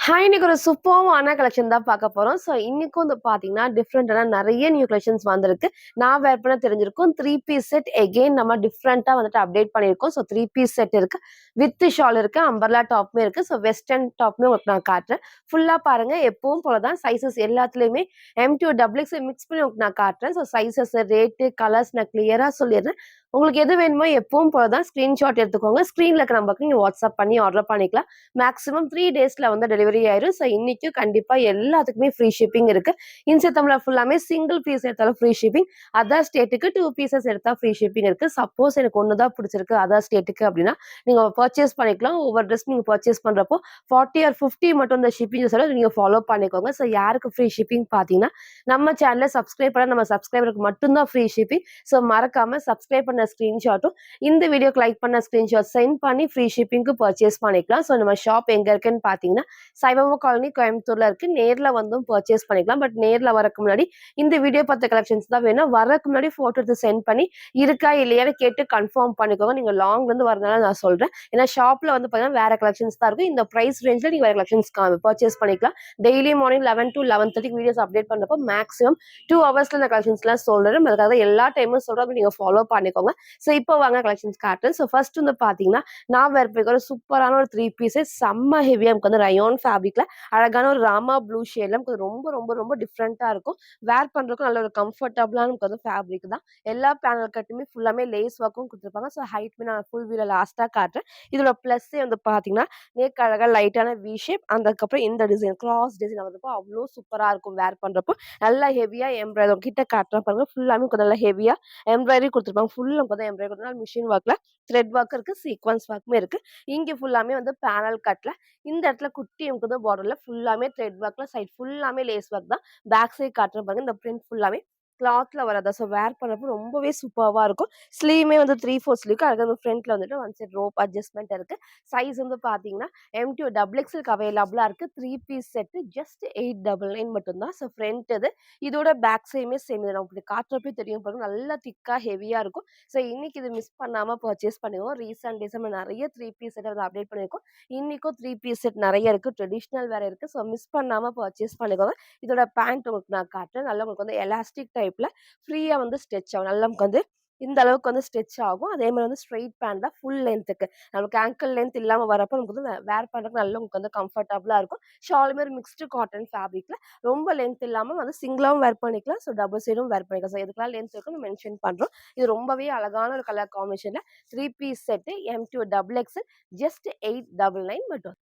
Hi! இன்னைக்கு ஒரு சூப்பர்வான collection தான் பார்க்க போறோம். ஸோ இன்னைக்கும் வந்து பார்த்தீங்கன்னா, டிஃப்ரெண்டான நெறைய நியூ கலெக்ஷன்ஸ் வந்திருக்கு. நான் வேர் பண்ண தெரிஞ்சிருக்கும். 3 பீஸ் செட் எகெயின் நம்ம டிஃப்ரெண்ட்டா வந்துட்டு அப்டேட் பண்ணியிருக்கோம். ஸோ 3 பீஸ் செட் இருக்கு. வித் ஷால் இருக்கு. அம்பர்லா டாப்புமே இருக்கு. ஸோ வெஸ்டர்ன் டாப்புமே உங்களுக்கு நான் காட்டுறேன். ஃபுல்லா பாருங்க. எப்பவும் போல தான் சைஸஸ் எல்லாத்துலயுமே M2 டபுள் எக்ஸ் மிக்ஸ் பண்ணி உங்களுக்கு நான் காட்டுறேன். ஸோ சைஸஸ், ரேட்டு, கலர்ஸ் நான் கிளியரா சொல்லிடுறேன். உங்களுக்கு எது வேணுமோ எப்பவும் போல தான் ஸ்கிரீன்ஷாட் எடுத்துக்கோங்க. ஸ்க்ரீன்ல இருக்க நம்பருக்கு நீங்க வாட்ஸ்அப் பண்ணி ஆர்டர் பண்ணிக்கலாம். மேக்ஸிமம் 3 டேஸ்ல வந்து டெலிவரி ஆயிரும். ஸோ இன்னைக்கு கண்டிப்பா எல்லாத்துக்குமே ஃப்ரீ ஷிப்பிங் இருக்கு. இன்ஸ்டாகிராம்ல ஃபுல்லாமே சிங்கிள் பீஸ் எடுத்தாலும் ஃப்ரீ ஷிப்பிங். அதர் ஸ்டேட்டுக்கு 2 பீசஸ் எடுத்தா ஃப்ரீ ஷிப்பிங் இருக்கு. சப்போஸ் எனக்கு ஒண்ணு தான் பிடிச்சிருக்கு அதர் ஸ்டேட்டுக்கு அப்படின்னா, நீங்க பர்ச்சேஸ் பண்ணிக்கலாம். ஒவ்வொரு ட்ரெஸ் நீங்க பர்ச்சேஸ் பண்றப்போ 40 ஆர் 50 மட்டும் இந்த ஷிப்பிங் சொல்ல நீங்க ஃபாலோ பண்ணிக்கோங்க. ஸோ யாருக்கு ஃப்ரீ ஷிப்பிங் பார்த்தீங்கன்னா, நம்ம சேனல சப்ஸ்கிரைப் பண்ண நம்ம சப்ஸ்கிரைபருக்கு மட்டும் தான் ஃப்ரீ ஷிப்பிங். ஸோ மறக்காம சப்ஸ்கிரைப் பண்ண ஸ்கிரீன்ஷாட்டும், இந்த வீடியோக்கு லைக் பண்ண ஸ்கிரீன்ஷாட் சென்ட் பண்ணி ஃப்ரீ ஷிப்பிங்க்கு பர்ச்சேஸ் பண்ணிக்கலாம். ஸோ நம்ம ஷாப் எங்க இருக்குன்னு பார்த்தீங்கன்னா, சாய்பாபா காலனி கோயம்புத்தூர்ல இருக்கு. நேர்ல வந்தும் பர்ச்சேஸ் பண்ணிக்கலாம். பட் நேர்ல வரக்கு முன்னாடி இந்த வீடியோ பார்த்த கலெக்ஷன்ஸ் தான் வேணும். வரக்கு முன்னாடி ஃபோட்டோ எடுத்து சென்ட் பண்ணி இருக்கா இல்லையான்னு கேட்டு கன்ஃபார்ம் பண்ணிக்கோங்க. நீங்க லாங்ல இருந்து வரதுனால நான் சொல்றேன். ஏன்னா ஷாப்ல வந்து பார்த்தீங்கன்னா வேற கலெக்ஷன்ஸ் தான் இருக்கும். இந்த பிரைஸ் ரேஞ்ச்ல நீங்க வேற கலெக்ஷன்ஸ் பர்ச்சேஸ் பண்ணிக்கலாம். Daily morning 11 to 11:30 videos update பண்றப்போ மேக்ஸிமம் 2 ஹவர்ஸ்ல இந்த கலெக்ஷன்ஸ்லாம் சொல்றேன். அதுக்காக எல்லா டைமும் சொல்றேன். நீங்க ஃபாலோ பண்ணிக்கோங்க. ஸோ இப்போ வாங்க கலெக்ஷன்ஸ் காட்டுறேன். ஸோ ஃபர்ஸ்ட் வந்து பார்த்தீங்கன்னா, நான் வேர் பண்ணிக்கிற ஒரு சூப்பரான ஒரு 3 பீஸஸ் செம்ம ஹெவியா நமக்கு வந்து ரயான் ஃபேப்ரிக்ல அழகான ஒரு ராமா ப்ளூ ஷேட்ல நமக்கு ரொம்ப ரொம்ப ரொம்ப டிஃப்ரெண்ட்டா இருக்கும். வேர் பண்றதுக்கும் நல்ல ஒரு கம்ஃபர்டபுளான நமக்கு வந்து ஃபேப்ரிக் தான். எல்லா பேனல் கட்டுமே ஃபுல்லாமே லேஸ் ஒர்க்கும் குடுத்துருப்பாங்க. ஸோ ஹைட்மே நான் ஃபுல் வியூல லாஸ்ட்டா காட்டுறேன். இதோட ப்ளஸ்ஸே வந்து பார்த்தீங்கன்னா, நேக்கு அழகா லைட்டான வி ஷேப் அதுக்கப்புறம் இந்த டிசைன் கிராஸ் டிசைன் வரப்போ அவ்ளோ சூப்பரா இருக்கும் வேர் பண்றப்போ. நல்லா ஹெவியா எம்ப்ராய்டரி கிட்ட காட்டுறேன் பாருங்க. ஃபுல்லாமே நமக்கு நல்லா ஹெவியா எம்ப்ராய்டரி குடுத்துருப்பாங்க. ஃபுல் நமக்கு வந்து எம்ப்ராய்டரி குடுத்தனால மிஷின் ஒர்க்ல த்ரெட் ஒர்க் இருக்கு. சீக்வென்ஸ் ஒர்க்குமே இருக்கு. இங்க ஃபுல்லாமே வந்து பேனல் கட்ல இந்த இடத்துல குட்டி நமக்கு வந்து பார்டர்ல ஃபுல்லாமே த்ரெட் ஒர்க்ல சைட் ஃபுல்லாமே லேஸ் ஒர்க் தான். பேக் சைட் காட்டுறேன் பாருங்க. இந்த பிரிண்ட் ஃபுல்லாமே கிளாத்ல வரதா. ஸோ வேர் பண்றப்போ ரொம்பவே சூப்பர்வா இருக்கும். ஸ்லீவுமே வந்து 3/4 ஸ்லீவ்க்கு அழகா ஃப்ரண்ட்ல வந்துட்டு ஒன் சைட் ரோப் அட்ஜஸ்ட்மெண்ட் இருக்கு. சைஸ் வந்து பார்த்தீங்கன்னா, M2 டபுள் எக்ஸ்எல்க்கு அவைலபிளா இருக்கு. 3 பீஸ் செட் ஜஸ்ட் 899 மட்டும் தான். ஸோ ஃப்ரண்ட் இது. இதோட பேக் சைடுமே சேம் இது நமக்கு காட்டுறப்பே தெரியும் பாருங்க. நல்லா திக்கா ஹெவியா இருக்கும். ஸோ இன்னைக்கு இது மிஸ் பண்ணாம பர்ச்சேஸ் பண்ணிக்கோங்க. ரீசென்ட் டேஸ் நம்ம நெறைய 3 பீஸ் செட் வந்து அப்டேட் பண்ணியிருக்கோம். இன்னைக்கும் 3 பீஸ் செட் நெறைய இருக்கு. ட்ரெடிஷனல் வேற இருக்கு. ஸோ மிஸ் பண்ணாம பர்ச்சேஸ் பண்ணிக்கோங்க. இதோட பேண்ட் உங்களுக்கு நான் காட்டுறேன். நல்லா உங்களுக்கு வந்து எலாஸ்டிக் டைப்ல ஃப்ரீயா வந்து ஸ்ட்ரெச் ஆகும். நல்லா நமக்கு வந்து இந்த அளவுக்கு வந்து ஸ்ட்ரெச் ஆகும். அதே மாரி வந்து ஸ்ட்ரெய்ட் பேண்ட் தான் ஃபுல் லென்த்துக்கு. நமக்கு ஆங்கிள் லென்த் இல்லாம வரப்போ நமக்கு வந்து வேர் பண்றதுக்கு நல்லா உங்களுக்கு வந்து கம்ஃபர்டபுளா இருக்கும். ஷாலுமே ஒரு மிக்ஸ்டு காட்டன் ஃபேப்ரிக்ல ரொம்ப லென்த் இல்லாம வந்து சிங்கிளாவும் வேர் பண்ணிக்கலாம். ஸோ டபுள் சைடும் வேர் பண்ணிக்கலாம். ஸோ எதுக்கெல்லாம் லென்த் இருக்குன்னு மென்ஷன் பண்றோம். இது ரொம்பவே அழகான ஒரு கலர் காம்பினேஷன்ல 3 piece set M2 double X just 899 மட்டும்.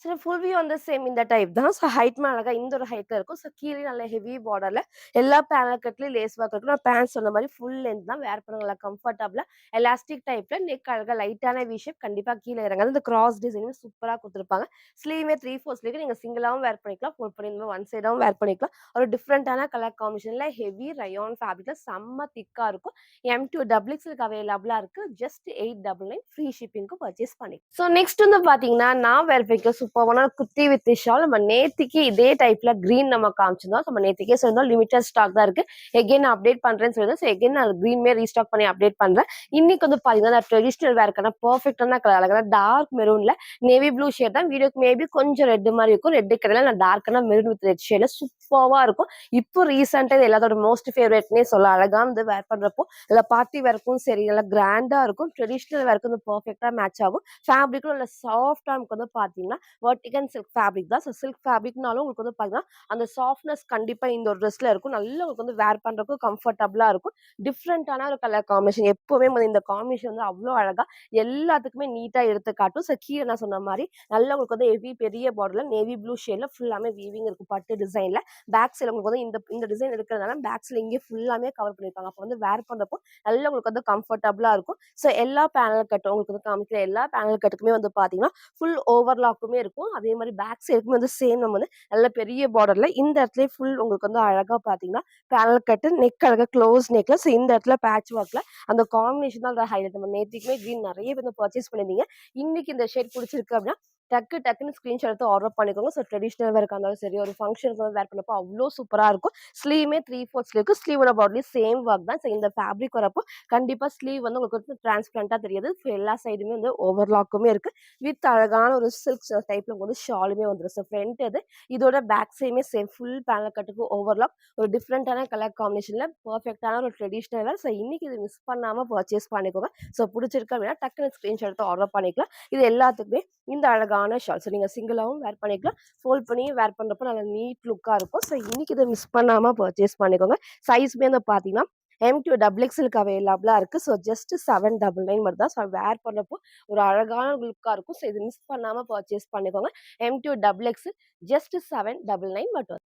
சரி ஃபுல் வியூ வந்து சேம் இந்த டைப் தான். ஸோ ஹைட்மே அழகா இந்த ஒரு ஹைட்ல இருக்கும். ஸோ கீழே நல்ல ஹெவி பார்டர்ல எல்லா பேனல் கட்லயும் லேஸ் ஒர்க் இருக்கும். நான் பேண்ட் சொன்ன மாரி ஃபுல் லென்த் தான். வேர் பண்ண நல்லா கம்ஃபர்டபுளா எலாஸ்டிக் டைப்ல நெக் அழகா லைட்டான வி ஷேப் கண்டிப்பா கீழ இறங்காது. இந்த கிராஸ் டிசைனுமே சூப்பரா குடுத்துருப்பாங்க. ஸ்லீவுமே 3/4 ஸ்லீவ் நீங்க சிங்கிளாவும் வேர் பண்ணிக்கலாம். ஃபோல்ட் பண்ணி இந்த மாரி ஒன் சைடாவும் வேர் பண்ணிக்கலாம். ஒரு டிஃப்ரெண்டான கலர் காம்பினேஷன்ல ஹெவி ரயான் ஃபேப்ரிக்ல செம்ம திக்கா இருக்கும். M2 டபுள் எக்ஸ்எல்க்கு அவைலபிளா இருக்கு. ஜஸ்ட் 899 ஃப்ரீ ஷிப்பிங்க்கு பர்ச்சேஸ் பண்ணி. ஸோ நெக்ஸ்ட் வந்து பார்த்தீங்கன்னா, நான் வேர் பண்ணிக்க சூப்பர்வான குர்த்தி வித் ஷால் நம்ம நேத்திக்கு இதே டைப்ல கிரீன் நம்ம காமிச்சிருந்தோம். ஸோ நம்ம நேத்திக்கே சொல்லியிருந்தோம் லிமிட்டட் ஸ்டாக் தான் இருக்கு. எகைன் நான் அப்டேட் பண்றேன்னு சொல்லியிருந்தேன். ஸோ எகைன் நான் கிரீன்மே ரீஸ்டாக் பண்ணி அப்டேட் பண்றேன். இன்னைக்கு வந்து பார்த்தீங்கன்னா, ட்ரெடிஷனல் வேர்க்கான பெர்ஃபெக்ட்டான கலர் அழகான டார்க் மெரூன்ல நேவி ப்ளூ ஷேட் தான். வீடியோக்கு மேபி கொஞ்சம் ரெட் மாரி இருக்கும். ரெட் கிடையாது நான் டார்க்கான மெரூன் வித் ரெட் ஷேட்ல சூப்பர்வா இருக்கும். இப்போ ரீசெண்டா இது எல்லாத்தோட மோஸ்ட் ஃபேவரட்னே சொல்லலாம். அழகா வந்து வேர் பண்றப்போ இல்ல பார்ட்டி வேர்க்கும் சரி நல்லா கிராண்டா இருக்கும். ட்ரெடிஷனல் வேர்க்கு வந்து பெர்ஃபெக்ட்டா மேட்ச் ஆகும். ஃபேப்ரிக்கும் நல்ல சாஃப்ட்டா நமக்கு வந்து பார்த்தீங்கன்னா, வெர்டிகன் சில்க் ஃபேப்ரிக் தான். ஸோ சில்க் ஃபேப்ரிக்னாலும் உங்களுக்கு வந்து பார்த்தீங்கன்னா, அந்த சாஃப்ட்னஸ் கண்டிப்பா இந்த ஒரு ட்ரெஸ்ல இருக்கும். நல்லா உங்களுக்கு வந்து வேர் பண்றதுக்கு கம்ஃபர்டபுளா இருக்கும். டிஃப்ரெண்டான ஒரு கலர் காம்பினேஷன். எப்பவுமே வந்து இந்த காம்பினேஷன் வந்து அவ்ளோ அழகா எல்லாத்துக்குமே நீட்டா எடுத்து காட்டும். ஸோ கீழ நான் சொன்ன மாரி நல்லா உங்களுக்கு வந்து ஹெவி பெரிய பார்டர்ல நேவி ப்ளூ ஷேட்ல ஃபுல்லாமே வீவிங் இருக்கும் பட்டு டிசைன்ல. பேக் சைடுல உங்களுக்கு வந்து இந்த டிசைன் இருக்கிறதுனால பேக் சைடுல இங்கே ஃபுல்லாமே கவர் பண்ணியிருப்பாங்க. அப்போ வந்து வேர் பண்றப்போ நல்லா உங்களுக்கு வந்து கம்ஃபர்டபுளா இருக்கும். ஸோ எல்லா பேனல் கட்டும் உங்களுக்கு வந்து காமிக்கிற எல்லா பேனல் கட்டுக்குமே வந்து பார்த்தீங்கன்னா, ஃபுல் ஓவர்லாக்குமே இருக்கும். அதே மாரி பேக் சைடுக்குமே வந்து சேம் நம்ம வந்து நல்ல பெரிய பார்டர்ல இந்த இடத்துலயே ஃபுல் உங்களுக்கு வந்து அழகா பார்த்தீங்கன்னா, பேனல் கட்டு நெக் அழகா க்ளோஸ் நெக்ல ஸோ இந்த இடத்துல பேட்ச் ஒர்க்ல அந்த காம்பினேஷன் தான் ஹைலைட். நம்ம நேத்திக்குமே கிரீன் நெறைய பேர் வந்து பர்ச்சேஸ் பண்ணியிருந்தீங்க. இன்னைக்கு இந்த ஷேட் புடிச்சிருக்கு அப்படின்னா டக்குன்னு ஸ்கிரீன்ஷாட் எடுத்து ஆர்டர் பண்ணிக்கோங்க. ஸோ ட்ரெடிஷனல் வேர்க்கா இருந்தாலும் சரி, ஒரு ஃபங்ஷனுக்கு வந்து வேர் பண்ணப்போ அவ்ளோ சூப்பரா இருக்கும். ஸ்லீவுமே 3/4 ஸ்லீவ்க்கு ஸ்லீவோட பாட்லயும் சேம் ஒர்க் தான். ஸோ இந்த ஃபேப்ரிக் வரப்போ கண்டிப்பா ஸ்லீவ் வந்து உங்களுக்கு வந்து டிரான்ஸ்பரண்டா தெரியுது. ஸோ எல்லா சைடுமே வந்து ஓவர்லாக்குமே இருக்கு. வித் அழகான ஒரு சில்க் டைப்ல உங்களுக்கு வந்து ஷாலுமே வந்துரும். ஸோ ஃப்ரண்ட் இது. இதோட பேக் சைடுமே சேம் ஃபுல் பேனல் கட்டுக்கு ஓவர்லாக். ஒரு டிஃப்ரெண்டான கலர் காம்பினேஷன்ல பெர்ஃபெக்ட்டான ஒரு ட்ரெடிஷனல் வேர். ஸோ இன்னைக்கு இது மிஸ் பண்ணாம பர்ச்சேஸ் பண்ணிக்கோங்க. ஸோ புடிச்சிருக்கு அப்படின்னா டக்குனு ஸ்கிரீன்ஷாட் எடுத்து ஆர்டர் பண்ணிக்கலாம். இது எல்லாத்துக்குமே இந்த அழகான ஷால். ஸோ நீங்க சிங்கிளாவும் வேர் பண்ணிக்கலாம். ஃபோல்ட் பண்ணி வேர் பண்றப்போ நல்ல நீட் லுக்கா இருக்கும். ஸோ இன்னைக்கு இதை மிஸ் பண்ணாம பர்ச்சேஸ் பண்ணிக்கோங்க. சைஸ்மே வந்து பார்த்தீங்கன்னா M2 டபுள் எக்ஸ்எல்க்கு அவைலபிளா இருக்கு. ஸோ ஜஸ்ட் 799 மட்டும் தான். ஸோ வேர் பண்ணப்போ ஒரு அழகான லுக்கா இருக்கும். ஸோ இது மிஸ் பண்ணாம பர்ச்சேஸ் பண்ணிக்கோங்க. M2 டபுள் எக்ஸ்எல் ஜஸ்ட் 799 மட்டும்.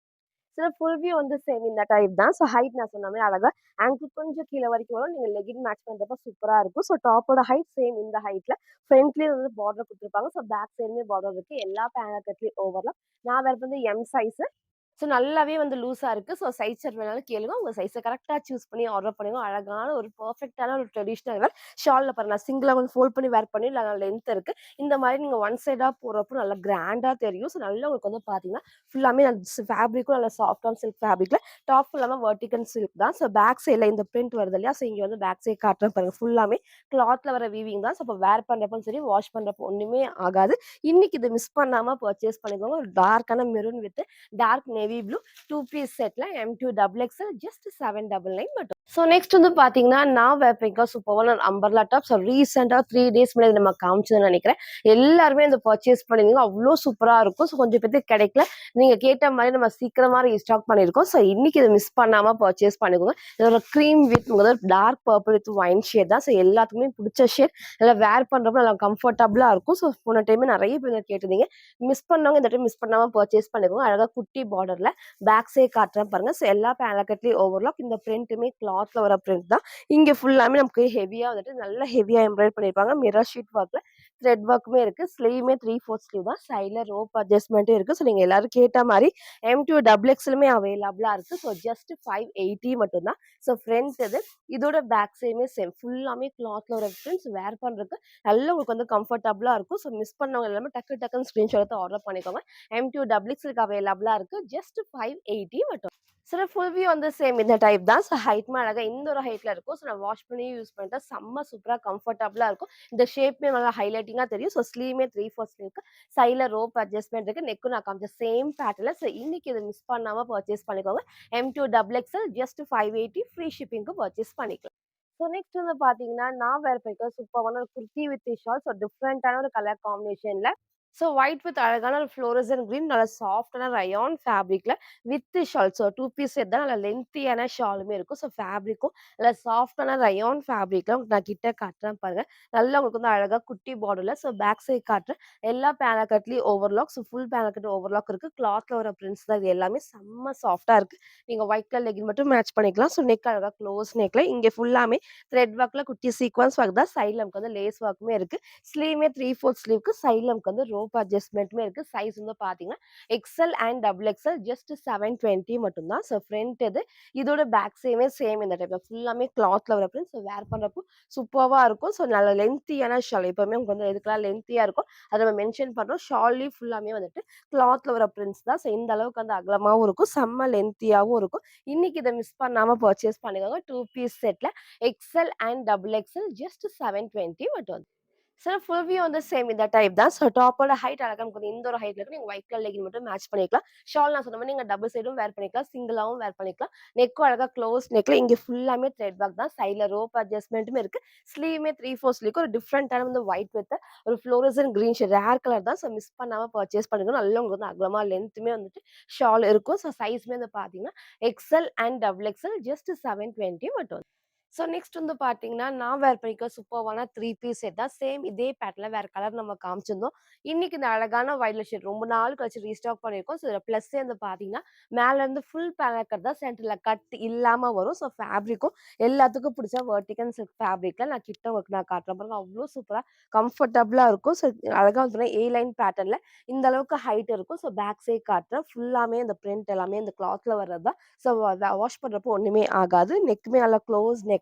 சில ஃபுல் வியூ வந்து சேம் இந்த டைப் தான். ஸோ ஹைட் நான் சொன்ன மாரி அழகா ஆங்க்கிள் கொஞ்சம் கீழ வரைக்கும் வரும். நீங்க லெகின் மேட்ச் பண்றப்ப சூப்பரா இருக்கும். ஸோ டாப்போட ஹைட் சேம் இந்த ஹைட்ல. ஃப்ரண்ட்லயும் வந்து பார்டர் குடுத்துருப்பாங்க. ஸோ பேக் சைடுமே பார்டர் இருக்கு. எல்லா பேனல் கட்லயும் ஓவர்லாப். நான் வேர் வந்து எம் சைஸ். ஸோ நல்லாவே வந்து லூஸா இருக்கு. ஸோ சைஸ் செட் வேணாலும் கேளுங்க. உங்க சைஸ கரெக்ட்டா சூஸ் பண்ணி ஆர்டர் பண்ணுங்க. அழகான ஒரு பெர்ஃபெக்ட்டான ஒரு ட்ரெடிஷனல் வேர். ஷால்ல பாருங்க நான் சிங்கிளா வந்து ஃபோல்ட் பண்ணி வேர் பண்ணி நல்லா லென்த் இருக்கு. இந்த மாரி நீங்க ஒன் சைடா போடுறப்போ நல்லா கிராண்டா தெரியும். ஸோ நல்லா உங்களுக்கு வந்து பார்த்தீங்கன்னா, ஃபுல்லாமே ஃபேப்ரிக்கும் நல்லா சாஃப்டான சில்க் ஃபேப்ரிக்ல டாப் ஃபுல்லாமே வெர்டிகல் சில்க் தான். ஸோ பேக் சைடுல இந்த பிரிண்ட் வருது இல்லையா? ஸோ இங்க வந்து பேக் சைடு காட்டுறேன் பாருங்க. ஃபுல்லாமே கிளாத்ல வர வீவிங் தான். ஸோ அப்ப வேர் பண்றப்பவும் சரி, வாஷ் பண்றப்போ ஒண்ணுமே ஆகாது. இன்னைக்கு இத மிஸ் பண்ணாம பர்ச்சேஸ் பண்ணிக்கோங்க. ஒரு டார்க்கான maroon with dark navy blue 2 piece செட்ல M2 டபுள் எக்ஸ்எல் ஜஸ்ட் 799 மட்டும். ஸோ நெக்ஸ்ட் வந்து பார்த்தீங்கன்னா, நான் வேர்பிங்கா சூப்பரான ஒரு அம்பர்லா டாப். ஸோ ரீசெண்டா 3 டேஸ் முன்னாடி நம்ம காமிச்சதுன்னு நினைக்கிறேன். எல்லாருமே இந்த பர்ச்சேஸ் பண்ணிருந்தீங்க. அவ்ளோ சூப்பரா இருக்கும். ஸோ கொஞ்சம் பேத்துக்கு கிடைக்கல. நீங்க கேட்ட மாரி நம்ம சீக்கிரமா ரீஸ்டாக் பண்ணியிருக்கோம். ஸோ இன்னைக்கு இத மிஸ் பண்ணாம பர்ச்சேஸ் பண்ணிக்கோங்க. இதோட cream with dark purple with wine shade தான். ஸோ எல்லாத்துக்குமே பிடிச்ச ஷேட். நல்லா வேர் பண்றப்போ நல்லா கம்ஃபர்டபுளா இருக்கும். ஸோ போன டைம் நிறைய பேர் கேட்டிருந்தீங்க. மிஸ் பண்ணவங்க இந்த டைம் மிஸ் பண்ணாம பர்ச்சேஸ் பண்ணிக்கோங்க. அழகா குட்டி பார்டர்ல பேக் சைடு காட்டுறேன் பாருங்க. ஸோ எல்லா பேனல் கட்லயும் ஓவர்லாக். இந்த பிரிண்ட்டுமே கிளாத்ல வர பிரிண்ட் தான். இங்க ஃபுல்லாமே நமக்கு ஹெவியா வந்துட்டு நல்ல ஹெவியா எம்ப்ராய்டரி பண்ணிருப்பாங்க. மிரர் ஷீட் ஒர்க்ல த்ரெட் ஒர்க்குமே இருக்கு. ஸ்லீவுமே 3/4 ஸ்லீவ் தான். சைடுல ரோப் அட்ஜஸ்ட்மெண்ட்டும் இருக்கு. ஸோ நீங்க எல்லாரும் கேட்ட மாதிரி M2 டபுள் எக்ஸ்எலுமே அவைலபிளா இருக்கு. ஸோ ஜஸ்ட் 580 மட்டும் தான். ஸோ ஃப்ரண்ட் இது. இதோட பேக் சைடுமே சேம் ஃபுல்லாமே கிளாத்ல வர பிரிண்ட்ஸ் வேர் பண்றதுக்கு நல்லா உங்களுக்கு வந்து கம்ஃபர்டபுளா இருக்கும். ஸோ மிஸ் பண்ணவங்க எல்லாமே டக்குன்னு ஸ்கிரீன்ஷாட் எடுத்து ஆர்டர் பண்ணிக்கோங்க. M2 டபுள் எக்ஸ்எலுக்கு அவைலபிளா இருக்கு. ஜஸ்ட் 580 மட்டும். சில ஃபுல் வியூ வந்து சேம் இந்த டைப் தான். ஸோ ஹைட்மே அழகா இந்த ஒரு ஹைட்ல இருக்கும். ஸோ நான் வாஷ் பண்ணி யூஸ் பண்ணிட்டா செம்ம சூப்பரா கம்ஃபர்டபுளா இருக்கும். இந்த ஷேப்மே நல்லா ஹைலைட்டிங்கா தெரியும். ஸோ ஸ்லீவ்மே 3/4 ஸ்லீவ்க்கு சைடுல ரோப் அட்ஜஸ்ட்மெண்ட் இருக்கு. நெக்கும் நான் காமிச்ச சேம் பேட்டர்ல. ஸோ இன்னைக்கு இதை மிஸ் பண்ணாம பர்ச்சேஸ் பண்ணிக்கோங்க. M2 double XL just 580 free ஷிப்பிங்க்கு பர்ச்சேஸ் பண்ணிக்கலாம். ஸோ நெக்ஸ்ட் வந்து பார்த்தீங்கன்னா, நான் வேர் பண்ணிருக்க சூப்பரான ஒரு குர்த்தி வித் ஷால். ஸோ டிஃப்ரெண்டான ஒரு கலர் காம்பினேஷன்ல. ஸோ ஒயிட் வித் அழகான ஒரு ஃப்ளோரசன் கிரீன் நல்ல சாஃப்டான ரயான் ஃபேப்ரிக்ல with shawl. So 2 piece set தான். நல்ல லென்த்தியான ஷாலுமே இருக்கும். ஸோ ஃபேப்ரிக்கும் நல்ல சாஃப்டான ரயான் ஃபேப்ரிக்ல நான் கிட்ட காட்டுறேன் பாருங்க. நல்லா உங்களுக்கு வந்து அழகா குட்டி பார்டர்ல. ஸோ பேக் சைடு காட்டுறேன். எல்லா பேனல் கட்லயும் overlock. So full panel cut overlock இருக்கு. கிளாத்ல வர பிரிண்ட்ஸ் தான் இது எல்லாமே செம்ம சாஃப்டா இருக்கு. நீங்க ஒயிட் கலர் லெகின் மட்டும் மேட்ச் பண்ணிக்கலாம். ஸோ நெக் அழகா க்ளோஸ் நெக்ல இங்க ஃபுல்லாமே த்ரெட் ஒர்க்ல குட்டி சீக்வன்ஸ் ஒர்க் தான். சைடுல நமக்கு வந்து லேஸ் ஒர்க்குமே இருக்கு. ஸ்லீவுமே 3/4 ஸ்லீவ்க்கு சைடுல நமக்கு வந்து ரோப் அட்ஜஸ்ட்மெண்ட்டுமே இருக்கு. சைஸ் வந்து பார்த்தீங்கன்னா, XL and double XL just 720 மட்டும் தான். ஸோ ஃப்ரண்ட் இது. இதோட பேக் சைடுமே சேம் இந்த டைப்ல ஃபுல்லாமே கிளாத்ல வர பிரிண்ட். ஸோ வேர் பண்றப்போ சூப்பர்வா இருக்கும். ஸோ நல்ல லென்த்தியான ஷால். எப்பவுமே உங்களுக்கு வந்து எதுக்கெல்லாம் லென்த்தியா இருக்கும், அத நம்ம மென்ஷன் பண்றோம். ஷால்லயும் ஃபுல்லாமே வந்துட்டு கிளாத்ல வர பிரிண்ட்ஸ் தான். ஸோ இந்த அளவுக்கு வந்து அகலமாவும் இருக்கும். செம்ம லென்த்தியாவும் இருக்கும். இன்னைக்கு இத மிஸ் பண்ணாம பர்ச்சேஸ் பண்ணிக்கோங்க. 2 பீஸ் செட்ல XL and double XL just 720 மட்டும். சார் ஃபுல் வியூ வந்து சேம் இந்த டைப் தான். ஸோ டாப்போட ஹைட் அழகா நமக்கு இந்த ஒரு ஹைட்ல இருக்கு. நீங்க ஒயிட் கலர் லெகின் மட்டும் மேட்ச் பண்ணிக்கலாம். ஷால் நான் சொன்ன மாரி நீங்க டபுள் சைடும் வேர் பண்ணிக்கலாம். சிங்கிளாவும் வேர் பண்ணிக்கலாம். நெக்கும் அழகா க்ளோஸ் நெக்ல இங்க ஃபுல்லாமே த்ரெட் ஒர்க் தான். சைடுல ரோப் அட்ஜஸ்ட்மெண்ட்டுமே இருக்கு. ஸ்லீவுமே 3/4 ஸ்லீவ்க்கு ஒரு டிஃப்ரெண்டான வந்து ஒயிட் வித் ஒரு fluorescent green shade rare colour தான். ஸோ மிஸ் பண்ணாம பர்ச்சேஸ் பண்ணிக்கணும். நல்லா உங்களுக்கு வந்து அகலமா லென்த்துமே வந்துட்டு ஷால் இருக்கும். ஸோ சைஸ்மே வந்து பார்த்தீங்கன்னா, XL and double XL just 720 மட்டும். ஸோ நெக்ஸ்ட் வந்து பார்த்தீங்கன்னா, நான் வேர் பண்ணிக்க சூப்பர்வான 3 பீஸ் செட் தான். சேம் இதே பேட்டர்ன்ல வேற கலர் நம்ம காமிச்சிருந்தோம். இன்னைக்கு இந்த அழகான வயலட் ஷேட் ரொம்ப நாள் கழிச்சு ரீஸ்டாக் பண்ணியிருக்கோம். ஸோ இதில ப்ளஸ்ஸே வந்து பார்த்தீங்கன்னா, மேல இருந்து ஃபுல் பேனல் கட் தான். சென்டர்ல கட் இல்லாம வரும். ஸோ ஃபேப்ரிக்கும் எல்லாத்துக்கும் பிடிச்ச வெர்டிகல் சில்க் ஃபேப்ரிக்ல நான் கிட்ட உங்களுக்கு நான் காட்டுறேன் பாருங்க. அவ்ளோ சூப்பரா கம்ஃபர்டபுளா இருக்கும். ஸோ அழகா வந்து ஏ லைன் பேட்டர்ன்ல இந்த அளவுக்கு ஹைட் இருக்கும். ஸோ பேக் சைட் காட்டுறேன். ஃபுல்லாமே இந்த பிரிண்ட் எல்லாமே இந்த கிளாத்ல வர்றது தான். ஸோ வாஷ் பண்றப்போ ஒண்ணுமே ஆகாது. நெக்குமே நல்லா க்ளோஸ் நெக்ல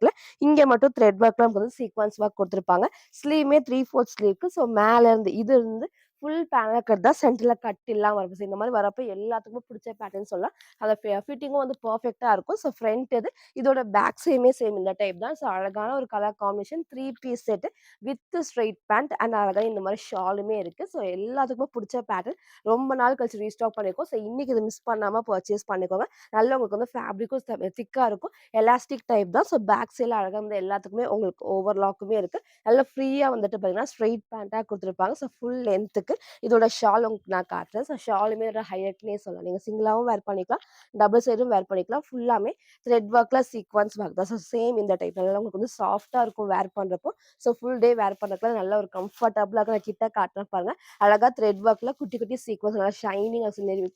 இங்க மட்டும் த்ரெட் ஒர்க்லாம் வந்து சீக்வன்ஸ் ஒர்க் குடுத்துருப்பாங்க. ஸ்லீவுமே 3/4 ஸ்லீவ்க்கு. ஸோ மேல இருந்து இது இருந்து ஃபுல் பேனல் கட் தான் சென்டர்ல கட் இல்லாம வரும். இந்த மாரி வரப்ப எல்லாத்துக்குமே பிடிச்ச பேட்டர்ன் சொல்லலாம். அந்த ஃபிட்டிங்கும் வந்து பெர்ஃபெக்ட்டா இருக்கும். ஸோ ஃப்ரண்ட் இது. இதோட பேக் சைடுமே சேம் இந்த டைப் தான். ஸோ அழகான ஒரு colour combination 3 piece set with straight pant and அழகா இந்த மாரி ஷாலுமே இருக்கு. ஸோ எல்லாத்துக்குமே பிடிச்ச பேட்டர்ன். ரொம்ப நாள் கழிச்சு ரீஸ்டாக் பண்ணியிருக்கோம். ஸோ இன்னைக்கு இத மிஸ் பண்ணாம பர்ச்சேஸ் பண்ணிக்கோங்க. நல்ல உங்களுக்கு வந்து ஃபேப்ரிக்கும் திக்கா இருக்கும். எலாஸ்டிக் டைப் தான். ஸோ பேக் சைடுல அழகா வந்து எல்லாத்துக்குமே உங்களுக்கு ஓவர்லாக்குமே இருக்கு. நல்லா ஃப்ரீயா வந்துட்டு பார்த்தீங்கன்னா, ஸ்ட்ரெய்ட் பேண்ட்டா குடுத்துருப்பாங்க. ஸோ ஃபுல் லென்த்துக்கு இதோட ஷால் உங்களுக்கு நான் காட்டுறேன். ஸோ ஷாலுமே ஒரு ஹைலைட்னே சொல்லலாம். நீங்க சிங்கிளாவும் வேர் பண்ணிக்கலாம். டபுள் சைடும் வேர் பண்ணிக்கலாம். ஃபுல்லாமே த்ரெட் ஒர்க்ல சீக்வென்ஸ் ஒர்க் தான். ஸோ சேம் இந்த டைப் நல்லா உங்களுக்கு வந்து சாஃப்ட்டா இருக்கும் வேர் பண்றப்போ. ஸோ ஃபுல் டே வேர் பண்றதுக்குலாம் நல்ல ஒரு கம்ஃபர்டபுளா இருக்கும். நான் கிட்ட காட்டுறேன் பாருங்க. அழகா த்ரெட் ஒர்க்ல குட்டி குட்டி சீக்வென்ஸ் நல்லா ஷைனிங்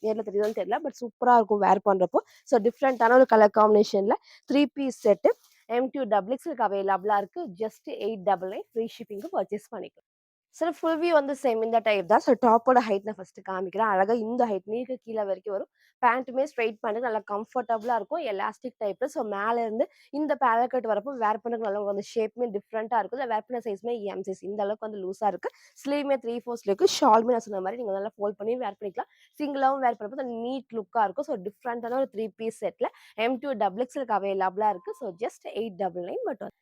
நேர்ல தெரியுதான்னு தெரியல. பட் சூப்பரா இருக்கும் வேர் பண்றப்போ. ஸோ டிஃப்ரெண்ட்டான ஒரு கலர் காம்பினேஷன்ல 3 பீஸ் செட் M2 டபுள் எக்ஸ்எல்க்கு அவைலபிளா இருக்கு. ஜஸ்ட் 899 ஃப்ரீ ஷிப்பிங்க்கு பர்ச்சேஸ் பண்ணிக்கலாம். சார் ஃபுல் வியூ வந்து சேம் இந்த டைப் தான். ஸோ டாப்போட ஹைட் நான் ஃபர்ஸ்ட்டு காமிக்கிறேன். அழகா இந்த ஹைட் நீக்கு கீழ வரைக்கும் வரும். பேண்ட்டுமே ஸ்ட்ரெய்ட் பேண்ட் நல்லா கம்ஃபர்டபுளா இருக்கும். Elastic type. ஸோ மேல இருந்து இந்த பேரல் கட் வரப்போ வேர் பண்ணக்கு நல்லா வந்து ஷேப்புமே டிஃப்ரெண்ட்டா இருக்கும். இதில வேர் பண்ண சைஸ்மே எம் சைஸ். இந்த அளவுக்கு வந்து லூஸா இருக்கு. ஸ்லீவ்மே 3/4 ஸ்லீவ் இருக்கு. ஷாலுமே நான் சொன்ன மாரி நீங்க நல்லா ஃபோல்ட் பண்ணி வேர் பண்ணிக்கலாம். சிங்கிளாவும் வேர் பண்ணப்போ நீட் லுக்கா இருக்கும். ஸோ டிஃப்ரெண்ட்டான ஒரு 3 பீஸ் செட்ல M2 டபுள் எக்ஸ்எல்க்கு அவைலபிளா இருக்கு. ஸோ ஜஸ்ட் 899 மட்டும்.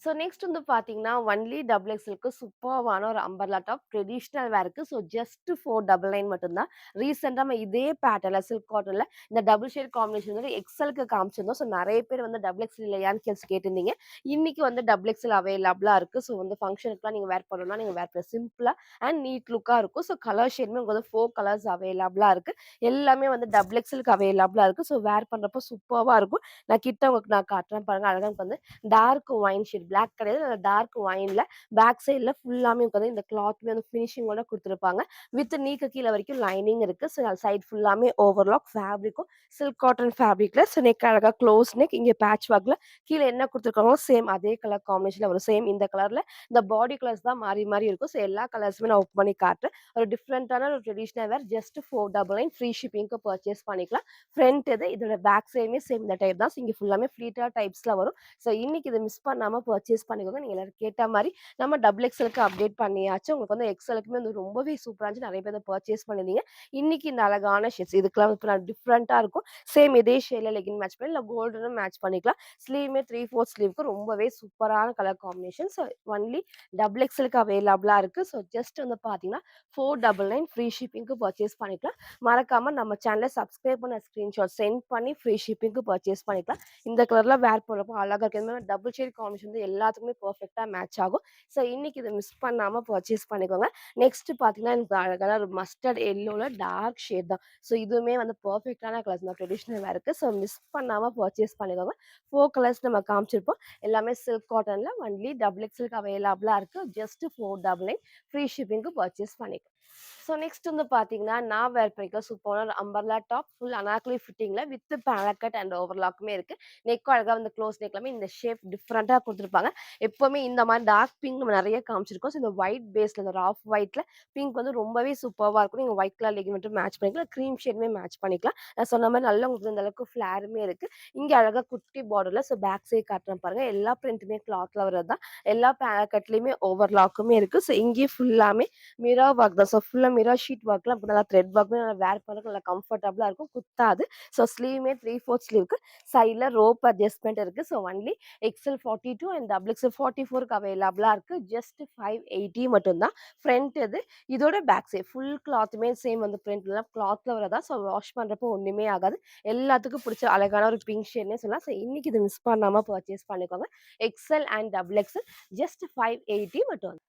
ஸோ நெக்ஸ்ட் வந்து பார்த்தீங்கன்னா, ஒன்லி டபுள் எக்ஸ்எல்க்கு சூப்பர்வான ஒரு அம்பர்லா டாப் ட்ரெடிஷனல் வேர்க்கு. ஸோ ஜஸ்ட் 499 மட்டும் தான். ரீசென்ட்டா நம்ம இதே பேட்டர்ன்ல சில்க் காட்டன்ல இந்த டபுள் ஷேட் காம்பினேஷன் வந்து எக்ஸ்எல்க்கு காமிச்சிருந்தோம். ஸோ நெறைய பேர் வந்து டபுள் எக்ஸ்எல் இல்லையான்னு கேட்டிருந்தீங்க. இன்னைக்கு வந்து டபுள் எக்ஸ்எல் அவைலபிளா இருக்கு. ஸோ வந்து ஃபங்ஷனுக்குலாம் நீங்க வேர் பண்ணணும்னா நீங்க வேர் பண்ணலாம். சிம்பிளா அண்ட் நீட் லுக்கா இருக்கும். ஸோ கலர் ஷேடுமே உங்களுக்கு வந்து 4 கலர்ஸ் அவைலபிளா இருக்கு. எல்லாமே வந்து டபுள் எக்ஸ்எல்க்கு அவைலபிளா இருக்கு. ஸோ வேர் பண்றப்போ சூப்பர்வா இருக்கும். நான் கிட்ட உங்களுக்கு நான் காட்டுறேன் பாருங்க. அழகா எனக்கு வந்து டார்க் ஒயின் ஷேட் பிளாக் கிடையாது. டார்க் ஒயின்ல பேக் சைடுல ஃபுல்லாமே வந்து இந்த கிளாத்மே வந்து ஃபினிஷிங்கோட குடுத்துருப்பாங்க. வித் நீக்கு கீழ வரைக்கும் லைனிங் இருக்கு. ஸோ சைடு ஃபுல்லாமே ஓவர்லாக் ஃபேப்ரிக்கும் சில்க் காட்டன் ஃபேப்ரிக்ல ஸோ நெக் அழகா க்ளோஸ் நெக் இங்க பேட்ச் ஒர்க்ல கீழ என்ன குடுத்துருக்காங்களோ சேம் அதே கலர் காம்பினேஷன்ல வரும். சேம் இந்த கலர்ல இந்த பாடி கலர்ஸ் தான் மாறி மாறி இருக்கும். ஸோ எல்லா கலர்ஸுமே நான் ஓப்பன் பண்ணி காட்டுறேன். ஒரு டிஃப்ரெண்டான ஒரு ட்ரெடிஷனல் வேர் ஜஸ்ட் 499 ஃப்ரீ ஷிப்பிங்க்கு பர்ச்சேஸ் பண்ணிக்கலாம். ஃப்ரண்ட் இது இதோட பேக் சைடுமே சேம் இந்த டைப் தான். ஸோ இங்க ஃபுல்லாமே ஃப்ளீட்டா டைப்ஸ்ல வரும். ஸோ இன்னைக்கு இத மிஸ் பண்ணாம பர்ச்சேஸ் பண்ணிக்கோங்க. நீங்க எல்லாரும் கேட்ட மாரி நம்ம டபுள் எக்ஸ்எல்க்கு அப்டேட் பண்ணியாச்சு. உங்களுக்கு வந்து எக்ஸ்எல்க்குமே வந்து ரொம்பவே சூப்பரா இருந்துச்சு. நெறைய பேர் அத பர்ச்சேஸ் பண்ணியிருந்தீங்க. இன்னைக்கு இந்த அழகான ஷேட்ஸ் இதுக்கெல்லாம் இப்ப நான் டிஃப்ரெண்ட்டா இருக்கும். சேம் இதே ஷேட்ல லெகின் மேட்ச் பண்ணி இல்ல கோல்டனும் மேட்ச் பண்ணிக்கலாம். ஸ்லீவ்மே 3/4 ஸ்லீவ்க்கு ரொம்பவே சூப்பரான colour combination. So only double எக்ஸ்எல்க்கு அவைலபிளா இருக்கு. ஸோ ஜஸ்ட் வந்து பார்த்தீங்கன்னா 499 ஃப்ரீ ஷிப்பிங்க்கு பர்ச்சேஸ் பண்ணிக்கலாம். மறக்காம நம்ம சேனல சப்ஸ்கிரைப் பண்ண ஸ்கிரீன்ஷாட் சென்ட் பண்ணி ஃப்ரீ ஷிப்பிங்க்கு பர்ச்சேஸ் பண்ணிக்கலாம். இந்த கலர்ல வேர் பண்றப்போ அழகா இருக்கு. இந்த மாரி டபுள் ஷேட் காம்பினேஷன் வந்து எல்லாத்துக்குமே பெர்ஃபெக்ட்டா மேட்ச் ஆகும். ஸோ இன்னைக்கு இத மிஸ் பண்ணாம பர்ச்சேஸ் பண்ணிக்கோங்க. நெக்ஸ்ட் பார்த்தீங்கன்னா, எனக்கு அழகான ஒரு மஸ்டர்ட் எல்லோல டார்க் ஷேட் தான். ஸோ இதுவுமே வந்து பெர்ஃபெக்ட்டான கலர்ஸ் தான் ட்ரெடிஷனல் வேர்க்கு. ஸோ மிஸ் பண்ணாம பர்ச்சேஸ் பண்ணிக்கோங்க. 4 கலர்ஸ் நம்ம காமிச்சிருப்போம். எல்லாமே சில்க் காட்டன்ல ஒன்லி டபுள் எக்ஸ்எல்க்கு அவைலபிளா இருக்கு. ஜஸ்ட் 499 ஃப்ரீ ஷிப்பிங்க்கு பர்ச்சேஸ் பண்ணிக்கலாம். ஸோ நெக்ஸ்ட் வந்து பார்த்தீங்கன்னா, நான் வேர் பண்ணிக்க சூப்பரான ஒரு அம்பர்லா டாப் ஃபுல் அனார்கலி ஃபிட்டிங்ல வித் பேனல் கட் அண்ட் ஓவர்லாக்குமே இருக்கு. நெக்கும் அழகா வந்து க்ளோஸ் நெக் எல்லாமே இந்த ஷேப் டிஃப்ரெண்ட்டா குடுத்துருப்பாங்க. எப்பவுமே இந்த மாரி டார்க் பிங்க் நம்ம நெறைய காமிச்சிருக்கோம். ஸோ இந்த ஒயிட் பேஸ்ல இந்த ஆஃப் ஒயிட்ல பிங்க் வந்து ரொம்பவே சூப்பர்வா இருக்கும். நீங்க ஒயிட் கலர் லெகின் மட்டும் மேட்ச் பண்ணிக்கலாம். கிரீம் ஷேடுமே மேட்ச் பண்ணிக்கலாம். நான் சொன்ன மாரி நல்லா உங்களுக்கு இந்த அளவுக்கு ஃப்ளேருமே இருக்கு. இங்க அழகா குட்டி பார்டர்ல ஸோ பேக் சைடு காட்டுறேன் பாருங்க. எல்லா பிரிண்ட்டுமே கிளாத்ல வர்றது தான். எல்லா பேனல் கட்லயுமே ஓவர்லாக்குமே இருக்கு. ஸோ இங்கேயும் ஃபுல்லாமே மிரர் ஒர்க் தான். ஸோ ஃபுல்லா மிரர் ஷீட் ஒர்க்ல நல்லா த்ரெட் ஒர்க்மே நல்லா வேர் பண்ண நல்லா கம்ஃபர்டபுளா இருக்கும். குத்தாது. ஸோ ஸ்லீவ்மே 3/4 ஸ்லீவ்க்கு சைட்ல ரோப் அட்ஜஸ்ட்மென்ட் இருக்கு. So only XL 42 and double XL 44க்கு அவைலபிளா இருக்கு. ஜஸ்ட் 580 மட்டும் தான். ஃப்ரண்ட் இது. இதோட பேக் சைட் ஃபுல் கிளாத்துமே சேம் வந்து பிரிண்ட்ல கிளாத்ல வரதா. ஸோ வாஷ் பண்றப்போ ஒண்ணுமே ஆகாது. எல்லாத்துக்கும் பிடிச்ச அழகான ஒரு பிங்க் ஷேட்னே சொல்லலாம். ஸோ இன்னைக்கு இத மிஸ் பண்ணாம பர்ச்சேஸ் பண்ணிக்கோங்க. XL and double XL just 580 மட்டும்.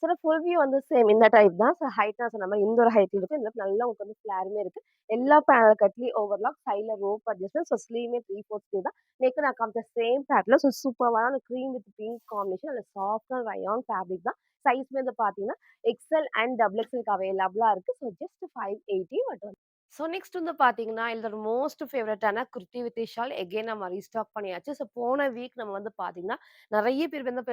சில ஃபுல் வியூ வந்து சேம் இந்த டைப் தான். ஸோ ஹைட் நான் சொன்ன மாரி இந்த ஒரு ஹைட் இருக்கு. இந்த நல்லா உங்களுக்கு வந்து ஃப்ளேருமே இருக்கு. எல்லா பேனல் கட்லயும் ஓவர்லாக் சைட்ல ரோப் அட்ஜஸ்ட்மென்ட். ஸோ ஸ்லீவ்மே 3/4 ஸ்லீவ் தான். நெக் நான் காமிச்ச சேம் பேட்டர்ன்ல ஸோ சூப்பர்வான கிரீம் வித் பிங்க் காம்பினேஷன். நல்ல சாஃப்டான ரயான் ஃபேப்ரிக் தான். சைஸ்மே வந்து பார்த்தீங்கன்னா, எக்ஸ்எல் அண்ட் டபுள் எக்ஸ்எல்க்கு அவைலபிளா இருக்கு. ஸோ ஜஸ்ட் 580 மட்டும். ஸோ நெக்ஸ்ட் வந்து பார்த்தீங்கன்னா, என்னோட மோஸ்ட் ஃபேவரைட்டான குர்த்தி வித் ஷால் எகைன் நம்ம ரீஸ்டாக் பண்ணியாச்சு. ஸோ போன வீக் நம்ம வந்து பார்த்தீங்கன்னா, நெறைய பேர் வந்து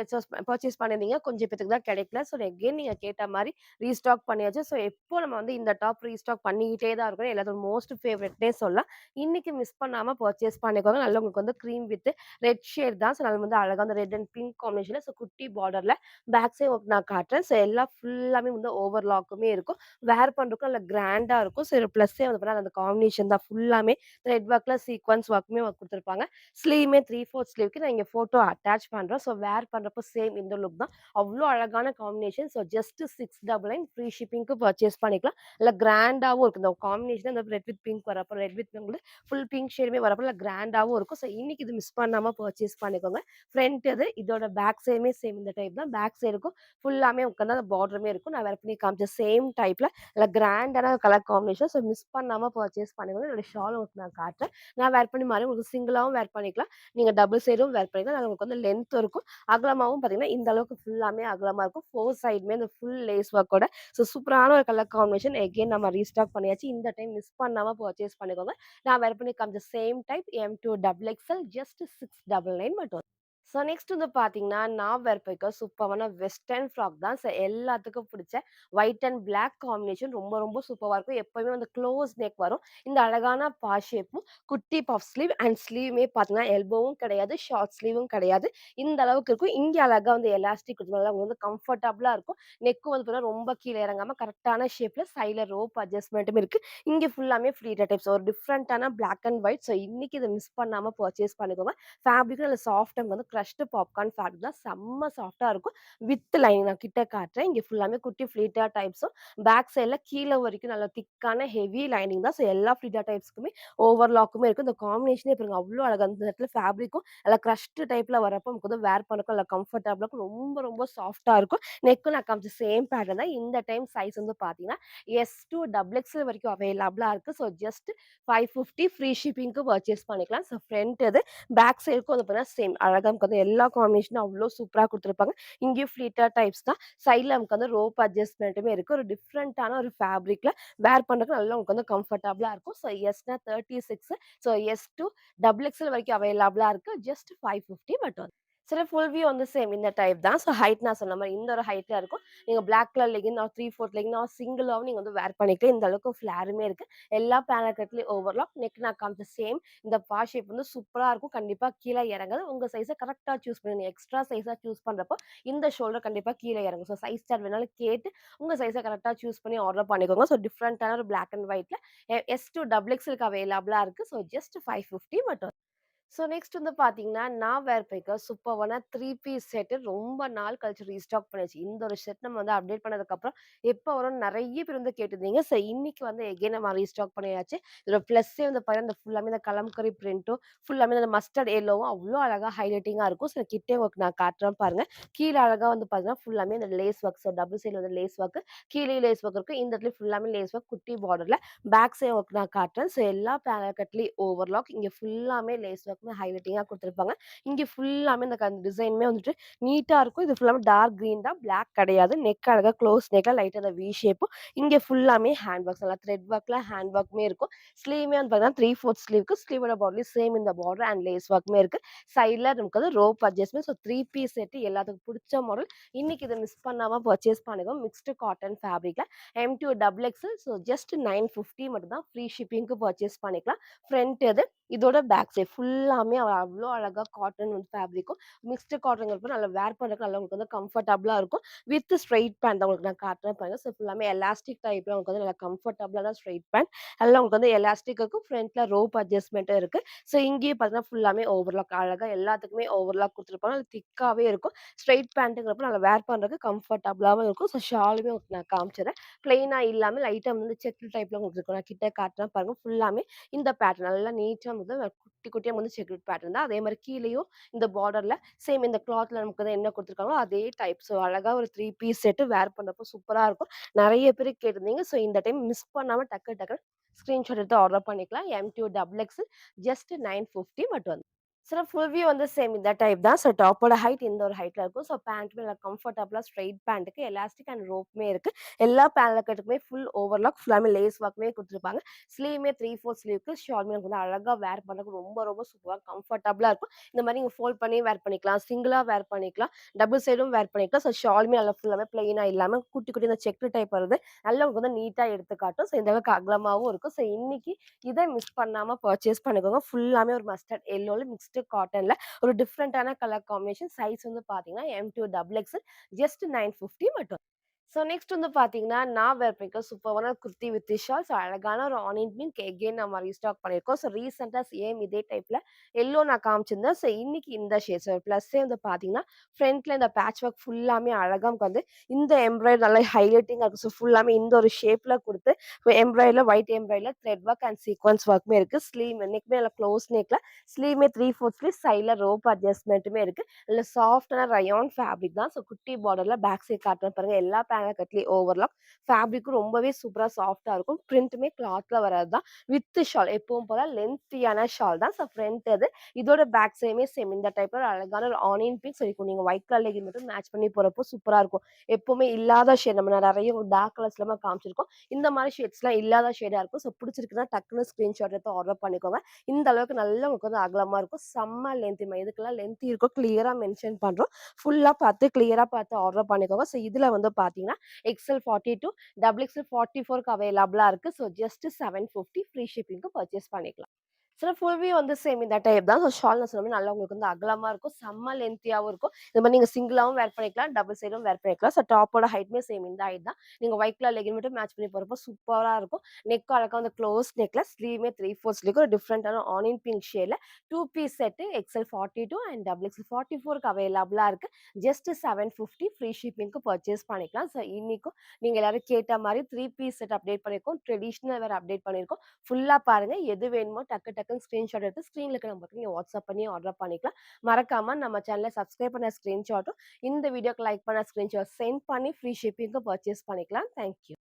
பர்ச்சேஸ் பண்ணியிருந்தீங்க. கொஞ்சம் பேத்துக்கு தான் கிடைக்கல. ஸோ எகைன் நீங்க கேட்ட மாரி ரீஸ்டாக் பண்ணியாச்சு. ஸோ எப்போ நம்ம வந்து இந்த டாப் ரீஸ்டாக் பண்ணிக்கிட்டே தான் இருக்கோம். எல்லாத்தோட மோஸ்ட் ஃபேவரைட்னே சொல்லலாம். இன்னைக்கு மிஸ் பண்ணாம பர்ச்சேஸ் பண்ணிக்கோங்க. நல்லா உங்களுக்கு வந்து கிரீம் வித் ரெட் ஷேட் தான். ஸோ அது வந்து அழகா அந்த ரெட் அண்ட் பிங்க் காம்பினேஷன்ல ஸோ குட்டி பார்டர்ல பேக் சைட் உங்களுக்கு நான் காட்டுறேன். ஸோ எல்லாம் ஃபுல்லாமே வந்து ஓவர்லாக்குமே இருக்கும். வேர் பண்றதுக்கும் நல்ல கிராண்டா இருக்கும். ஸோ ப்ளஸ்ஸே வந்து பார்த்தீங்கன்னா, அந்த காம்பினேஷன் தான் ஃபுல்லாமே த்ரெட் ஒர்க்ல சீக்வென்ஸ் ஒர்க்குமே குடுத்துருப்பாங்க. ஸ்லீவுமே 3/4 ஸ்லீவ்க்கு நான் இங்க ஃபோட்டோ அட்டாச் பண்றேன். ஸோ வேர் பண்றப்போ சேம் இந்த லுக் தான். அவ்ளோ அழகான காம்பினேஷன். ஸோ ஜஸ்ட் 699 ஃப்ரீ ஷிப்பிங்க்கு பர்ச்சேஸ் பண்ணிக்கலாம். நல்ல கிராண்டாவும் இருக்கு. இந்த காம்பினேஷன் இந்த ரெட் வித் பிங்க் வரப்போ ரெட் வித் வந்து ஃபுல் பிங்க் ஷேடுமே வரப்போ நல்ல கிராண்டாவும் இருக்கும். ஸோ இன்னைக்கு இது மிஸ் பண்ணாம பர்ச்சேஸ் பண்ணிக்கோங்க. ஃப்ரண்ட் இது. இதோட பேக் சைடுமே சேம் இந்த டைப் தான். பேக் சைடுக்கும் ஃபுல்லாமே உட்காந்து அந்த பார்டருமே இருக்கும். நான் வேர் பண்ணி காமிச்ச சேம் டைப்ல நல்ல கிராண்டான கலர் காம்பினேஷன். ஸோ மிஸ் பண்ணாம பர்ச்சேஸ் பண்ணுங்க. என்னோட ஷால் உங்களுக்கு நான் காட்டுறேன். நான் வேர் பண்ணி மாரி உங்களுக்கு சிங்கிளாவும் வேர் பண்ணிக்கலாம். நீங்க டபுள் சைடும் வேர் பண்ணிக்கலாம். அது உங்களுக்கு வந்து லென்த் இருக்கும். அகலமாவும் பார்த்தீங்கன்னா, இந்த அளவுக்கு ஃபுல்லாமே அகலமா இருக்கும். 4 சைடுமே இந்த ஃபுல் லேஸ் ஒர்க்கோட ஸோ சூப்பரான ஒரு கலர் காம்பினேஷன். எகைன் நம்ம ரீஸ்டாக் பண்ணியாச்சு. இந்த டைம் மிஸ் பண்ணாம பர்ச்சேஸ் பண்ணிக்கோங்க. நான் வேர் பண்ணி காமிச்ச same type M2 double XL just 699 மட்டும். ஸோ நெக்ஸ்ட் வந்து பார்த்தீங்கன்னா, நான் வேர் பண்ணிருக்க சூப்பரான வெஸ்டர்ன் ஃப்ராக் தான். ஸோ எல்லாத்துக்கும் பிடிச்ச ஒயிட் அண்ட் பிளாக் காம்பினேஷன் ரொம்ப ரொம்ப சூப்பரா இருக்கும். எப்பவுமே வந்து க்ளோஸ் நெக் வரும். இந்த அழகான பா ஷேப்பும், குட்டி பஃப் ஸ்லீவ் அண்ட் ஸ்லீவுமே பார்த்தீங்கன்னா, எல்போவும் கிடையாது, ஷார்ட் ஸ்லீவும் கிடையாது. இந்த அளவுக்கு இருக்கும். இங்க அழகா வந்து எலாஸ்டிக் குடுத்தனால உங்களுக்கு வந்து கம்ஃபர்டபுளா இருக்கும். நெக்கும் வந்து பார்த்தீங்கன்னா, ரொம்ப கீழ இறங்காம கரெக்ட்டான ஷேப்ல சைட்ல ரோப் அட்ஜஸ்ட்மென்ட்டும் இருக்கு. இங்க ஃபுல்லாமே ஃப்ளீட்டட் டைப்ஸ் ஒரு டிஃபரண்டான பிளாக் அண்ட் ஒயிட். ஸோ இன்னைக்கு இத மிஸ் பண்ணாம பர்ச்சேஸ் பண்ணிக்கோங்க. ஃபேப்ரிக்கும் நல்ல சாஃப்ட் அண்ட் வந்து கிரஷ்டு பாப்கார்ன் ஃபேப்ரிக் தான். செம்ம சாஃப்ட்டா இருக்கும். வித் லைனிங் நான் கிட்ட காட்டுறேன். இங்க ஃபுல்லாமே குட்டி ஃப்ளீட்டா டைப்ஸும், பேக் சைட்ல கீழ வரைக்கும் நல்ல திக்கான ஹெவி லைனிங் தான். ஸோ எல்லா ஃப்ளீட்டா டைப்ஸ்க்குமே ஓவர்லாக்குமே இருக்கு. இந்த காம்பினேஷனே பாருங்க அவ்ளோ அழகா இந்த இடத்துல ஃபேப்ரிக்கும் நல்லா கிரஷ்டு டைப்ல வரப்போ நமக்கு வந்து வேர் பண்ணக்கும் நல்லா கம்ஃபர்டபுளா இருக்கும். ரொம்ப ரொம்ப சாஃப்ட்டா இருக்கும். நெக்கும் நான் காமிச்ச சேம் பேட்டர்ன் தான். இந்த டைம் சைஸ் வந்து பார்த்தீங்கன்னா, எஸ் டூ டபுள் எக்ஸ்எல் வரைக்கும் அவைலபிளா இருக்கு. ஸோ ஜஸ்ட் 550 ஃப்ரீ ஷிப்பிங்க்கு பர்ச்சேஸ் பண்ணிக்கலாம். ஸோ ஃப்ரண்ட் இது பேக் சைடுக்கும் வந்து பார்த்தீங்கன்னா சேம் அழகா நமக்கு வந்து எல்லா காம்பினேஷனும் அவ்ளோ சூப்பரா குடுத்துருப்பாங்க. இங்கேயும் ஃப்ளீட்டா டைப்ஸ் தான். சைட்ல நமக்கு வந்து ரோப் அட்ஜஸ்ட்மென்ட்டுமே இருக்கு. ஒரு டிஃப்ரெண்டான ஒரு ஃபேப்ரிக்ல வேர் பண்றதுக்கு நல்லா உங்களுக்கு வந்து கம்ஃபர்டபுளா இருக்கும். ஸோ எஸ்னா 36 so S to double XL வரைக்கும் அவைலபிளா இருக்கு. ஜஸ்ட் 550 மட்டும். சில ஃபுல் வியூ வந்து சேம் இந்த டைப் தான். ஸோ ஹைட் நான் சொன்ன மாரி இந்த ஒரு ஹைட்ல இருக்கும். நீங்க black colour legging or 3/4 legging or சிங்கிளாவும் நீங்க வந்து வேர் பண்ணிக்கலாம். இந்த அளவுக்கு ஃப்ளேருமே இருக்கு. எல்லா பேனல் கட்லயும் ஓவர்லாக். நெக் நான் காமிச்ச சேம் இந்த பா ஷேப் வந்து சூப்பரா இருக்கும். கண்டிப்பா கீழ இறங்காது. உங்க சைஸ கரெக்ட்டா சூஸ் பண்ணுங்க. எக்ஸ்ட்ரா சைஸா சூஸ் பண்றப்போ, இந்த ஷோல்டர் கண்டிப்பா கீழ இறங்கும். ஸோ சைஸ் சார்ட் வேணாலும் கேட்டு, உங்க சைஸ கரெக்ட்டா சூஸ் பண்ணி ஆர்டர் பண்ணிக்கோங்க. ஸோ டிஃபரண்டான ஒரு பிளாக் அண்ட் ஒயிட்ல எஸ் டூ டபுள் எக்ஸ்எல்க்கு அவைலபிளா இருக்கு. ஸோ ஜஸ்ட் 550 மட்டும். ஸோ நெக்ஸ்ட் வந்து பார்த்தீங்கன்னா, நான் வேர் பண்ணிருக்க சூப்பர்வான 3 பீஸ் செட் ரொம்ப நாள் கழிச்சு ரீஸ்டாக் பண்ணியாச்சு. இந்த ஒரு செட் நம்ம வந்து அப்டேட் பண்ணதுக்கப்புறம், எப்போ வரும்னு நெறைய பேர் வந்து கேட்டிருந்தீங்க. ஸோ இன்னைக்கு வந்து எகைன் நம்ம ரீஸ்டாக் பண்ணியாச்சு. இதோட ப்ளஸ்ஸே வந்து பாத்தீங்கன்னா, இந்த ஃபுல்லாமே இந்த கலம்கரி பிரிண்ட்டும், ஃபுல்லாமே இந்த மஸ்டர்ட் எல்லோவும் அவ்ளோ அழகா ஹைலைட்டிங்கா இருக்கும். ஸோ கிட்டே உங்களுக்கு நான் காட்டுறேன் பாருங்க. கீழ அழகா வந்து பார்த்தீங்கன்னா, ஃபுல்லாமே இந்த லேஸ் ஒர்க். ஸோ டபுள் சைட்ல வந்து லேஸ் ஒர்க், கீழயும் லேஸ் ஒர்க் இருக்கு. இந்த இடத்துல ஃபுல்லாமே லேஸ் ஒர்க் குட்டி பார்டர்ல. பேக் சைடு ஒர்க் நான் காட்டுறேன். ஸோ எல்லா பேனல் கட்லயும் ஓவர்லாக். இங்க ஃபுல்லாமே லேஸ் ஒர்க்மே ஹைலைட்டிங்கா குடுத்துருப்பாங்க. இங்க ஃபுல்லாமே இந்த டிசைனுமே வந்துட்டு நீட்டா இருக்கும். இது ஃபுல்லாமே டார்க் கிரீன் தான். பிளாக் கிடையாது. நெக் அழகா க்ளோஸ் நெக்ல லைட்டா அந்த வி ஷேப்பும். இங்க ஃபுல்லாமே ஹேண்ட் ஒர்க்ஸ் நல்லா த்ரெட் ஒர்க்ல ஹேண்ட் ஒர்க்குமே இருக்கும். ஸ்லீவுமே வந்து பார்த்தீங்கன்னா 3/4 ஸ்லீவ்க்கு ஸ்லீவோட பார்டர்லயும் சேம் இந்த பார்டர் அண்ட் லேஸ் ஒர்க்குமே இருக்கு. சைட்ல நமக்கு வந்து rope adjustment. So 3 piece set எல்லாத்துக்கும் புடிச்ச மாடல். இன்னைக்கு இத மிஸ் பண்ணாம பர்ச்சேஸ் பண்ணிக்கோங்க. மிக்ஸ்டு காட்டன் ஃபேப்ரிக்ல M2 double XL. So just 950 மட்டும் தான். ஃப்ரீ ஷிப்பிங்க்கு பர்ச்சேஸ் பண்ணிக்கலாம். ஃப்ரண்ட் இது. இதோட பேக் சைட் ஃபுல்லாமே அவ்ளோ அழகா காட்டன் வந்து ஃபேப்ரிக்கும் மிக்ஸ்டு காட்டன்ங்கிறப்போ நல்லா வேர் பண்றதுக்கு நல்லா உங்களுக்கு வந்து கம்ஃபர்டபுளா இருக்கும். வித் ஸ்ட்ரெயிட் பேண்ட் தான் உங்களுக்கு நான் காட்டுறேன் பாருங்க. ஸோ ஃபுல்லாமே எலாஸ்டிக் டைப்ல உங்களுக்கு வந்து நல்லா கம்ஃபர்டபுளான ஸ்ட்ரெயிட் பேண்ட். நல்லா உங்களுக்கு வந்து எலாஸ்டிக் இருக்கும். ஃப்ரண்ட்ல ரோப் அட்ஜஸ்ட்மெண்ட்டும் இருக்கு. ஸோ இங்கேயும் பார்த்தீங்கன்னா ஃபுல்லாமே ஓவர்லாக் அழகா எல்லாத்துக்குமே ஓவர்லாக் குடுத்துருப்பாங்க. அது திக்காவே இருக்கும். ஸ்ட்ரெயிட் பேண்ட்டுங்கிறப்போ நல்லா வேர் பண்றதுக்கு கம்ஃபர்டபுளாவும் இருக்கும். ஸோ ஷாலுமே உங்களுக்கு நான் காமிச்சுறேன். பிளெயினா இல்லாம லைட்டா வந்து செக்குடு டைப்ல உங்களுக்கு இருக்கும். நான் கிட்ட காட்டுறேன் பாருங்க. ஃபுல்லாமே இந்த பேட்டர்ன் நல்லா நீட்டா வந்து குட்டி குட்டியா வந்து செக்குடு பேட்டர்ன் தான். அதே மாரி கீழயும் இந்த பார்டர்ல சேம் இந்த கிளாத்ல நமக்கு வந்து என்ன குடுத்துருக்காங்களோ அதே டைப். ஸோ அழகா ஒரு 3 பீஸ் செட் வேர் பண்றப்போ சூப்பரா இருக்கும். நெறைய பேரு கேட்டிருந்தீங்க. ஸோ இந்த டைம் மிஸ் பண்ணாம டக்குனு ஸ்கிரீன்ஷாட் எடுத்து ஆர்டர் பண்ணிக்கலாம். M2 டபுள் எக்ஸ் ஜஸ்ட் 950 மட்டும். ஃபுல் வியூ வந்து சேம் இந்த டைப் தான். டாப்போட ஹைட் இந்த ஒரு ஹைட்ல இருக்கும். பேண்ட்டுமே நல்லா கம்ஃபர்டபுளா ஸ்ட்ரெயிட் பேண்ட்டுக்கு எலாஸ்டிக் அண்ட் ரோப்புமே இருக்கு. எல்லா பேனல் கட்டுக்குமே ஃபுல் ஓவர்லாக் ஃபுல்லாமே லேஸ் ஒர்க்குமே குடுத்துருப்பாங்க. ஸ்லீவுமே 3/4 ஸ்லீவ்க்கு ஷாலுமே நமக்கு வந்து அழகா வேர் பண்றதுக்கு ரொம்ப ரொம்ப சூப்பரா கம்ஃபர்டபுளா இருக்கும். இந்த மாரி நீங்க ஃபோல்ட் பண்ணி வேர் பண்ணிக்கலாம். சிங்கிளா வேர் பண்ணிக்கலாம். டபுள் சைடும் வேர் பண்ணிக்கலாம். ஷாலுமே நல்லா ஃபுல்லாமே பிளெயினா இல்லாம குட்டி குட்டி இந்த செக்குடு டைப் வருது. நல்லா உங்களுக்கு வந்து நீட்டா எடுத்து காட்டும். இந்த அளவுக்கு அகலமாவும் இருக்கும். இன்னைக்கு இத மிஸ் பண்ணாம பர்ச்சேஸ் பண்ணிக்கோங்க. ஃபுல்லாமே ஒரு மஸ்டர்ட் எல்லோல மிக்ஸ்டு காட்டன்ல ஒரு டிஃபரண்டான கலர் காம்பினேஷன். சைஸ் வந்து பார்த்தீங்கன்னா, M2 டபுள் எக்ஸ்எல் ஜஸ்ட் 950 மட்டும். நெக்ஸ்ட் வந்து பார்த்தீங்கன்னா, நான் வேர் பண்ணியிருக்க சூப்பர்வான குர்த்தி வித் ஷால். அழகான ஒரு ஆனியன் பிங்க் எகைன் நம்ம ரீஸ்டாக் பண்ணியிருக்கோம். ரீசென்ட்டா சேம் இதே டைப்ல எல்லோ நான் காமிச்சிருந்தேன். இன்னைக்கு இந்த ஷேட்ஸ் ப்ளஸ்ஸே வந்து பார்த்தீங்கன்னா, ஃப்ரண்ட்ல இந்த பேட்ச் ஒர்க் ஃபுல்லாமே அழகா நமக்கு வந்து இந்த எம்ப்ராய்டரி நல்லா ஹைலைட்டிங்கா இருக்கு. ஃபுல்லாமே இந்த ஒரு ஷேப்ல குடுத்து எம்ப்ராய்டரில ஒயிட் எம்ப்ராய்டரில த்ரெட் ஒர்க் அண்ட் சீக்வென்ஸ் ஒர்க்குமே இருக்கு. நெக்குமே நல்லா க்ளோஸ் நெக்ல ஸ்லீவ்மே 3/4 ஸ்லீவ் சைட்ல ரோப் அட்ஜஸ்ட்மெண்ட்டுமே இருக்கு. நல்ல சாஃப்ட்டான ரயான் ஃபேப்ரிக் தான். குட்டி பார்டர்ல பேக் சைட் காட்டுறேன் பாருங்க. எல்லா பேனல் கட்லயும் ஓவர்லாக். ஃபேப்ரிக்கும் ரொம்பவே சூப்பரா சாஃப்ட்டா இருக்கும். பிரிண்ட்டுமே கிளாத்ல வர்றது தான். வித் ஷால் எப்பவும் போல லென்த்தியான ஷால் தான். ஃப்ரண்ட் இது. இதோட பேக் சைடுமே சேம் இந்த டைப்ல ஒரு அழகான ஒரு ஆனியன் பிங்க். இப்போ நீங்க ஒயிட் கலர் லெகின் மட்டும் மேட்ச் பண்ணி போறப்போ சூப்பரா இருக்கும். எப்பவுமே இல்லாத ஷேட் நம்ம நெறைய டார்க் கலர்ஸ்லமா காமிச்சிருக்கோம். இந்த மாரி ஷேட்ஸ்லாம் இல்லாத ஷேடா இருக்கும். பிடிச்சிருக்குன்னா டக்குனு ஸ்கிரீன்ஷாட் எடுத்து ஆர்டர் பண்ணிக்கோங்க. இந்த அளவுக்கு நல்லா உங்களுக்கு வந்து அகலமா இருக்கும். செம்ம லென்த் எதுக்கெல்லாம் லென்த் இருக்கோ கிளியரா மென்ஷன் பண்றோம். ஃபுல்லா பார்த்து கிளியரா பார்த்து ஆர்டர் பண்ணிக்கோங்க. இதுல வந்து பார்த்தீங்கன்னா, எக்ஸ்எல் 42, டபுள் எக்ஸ்எல் 44க்கு அவைலபிளா இருக்கு. ஜஸ்ட் 750 ஃப்ரீ ஷிப்பிங்க்கு பர்ச்சேஸ் பண்ணிக்கலாம். ஃபுல் வியூ வந்து சேம் இந்த டைப் தான். ஷால் நான் சொன்ன மாரி நல்லா உங்களுக்கு வந்து அகலமா இருக்கும். செம்ம லென்த்தியாவும் இருக்கும். இந்த மாரி நீங்க சிங்கிளாவும் வேர் பண்ணிக்கலாம். டபுள் சைடும் வேர் பண்ணிக்கலாம். டாப்போட ஹைட்மே சேம் இந்த ஹைட் தான். நீங்க ஒயிட் கலர் லெகின் மட்டும் மேட்ச் பண்ணி போறப்போ சூப்பரா இருக்கும். நெக் அழகா வந்து க்ளோஸ் நெக்ல ஸ்லீவ்மே 3/4 ஸ்லீவ் ஒரு டிஃபரண்டான ஆனியன் பிங்க் ஷேட்ல 2 piece set XL 42 and double XL 44க்கு அவைலபிளா இருக்கு. ஜஸ்ட் 750 ஃப்ரீ ஷிப்பிங்க்கு பர்ச்சேஸ் பண்ணிக்கலாம். இன்னைக்கும் நீங்க எல்லாரும் கேட்ட மாரி 3 பீஸ் செட் அப்டேட் பண்ணியிருக்கோம். ட்ரெடிஷனல் வேர் அப்டேட் பண்ணியிருக்கோம். ஃபுல்லா பாருங்க. எது வேணுமோ டக்குன்னு ஸ்கிரீன்ஷாட் எடுத்து ஸ்க்ரீன்ல இருக்கிற நம்பருக்கு நீங்க வாட்ஸ்அப் பண்ணி ஆர்டர் பண்ணிக்கலாம். மறக்காம நம்ம சேனல சப்ஸ்கிரைப் பண்ண ஸ்கிரீன்ஷாட்டும், இந்த வீடியோக்கு லைக் பண்ண ஸ்கிரீன்ஷாட் சென்ட் பண்ணி ஃப்ரீ ஷிப்பிங்க்கு பர்ச்சேஸ் பண்ணிக்கலாம். Thank you.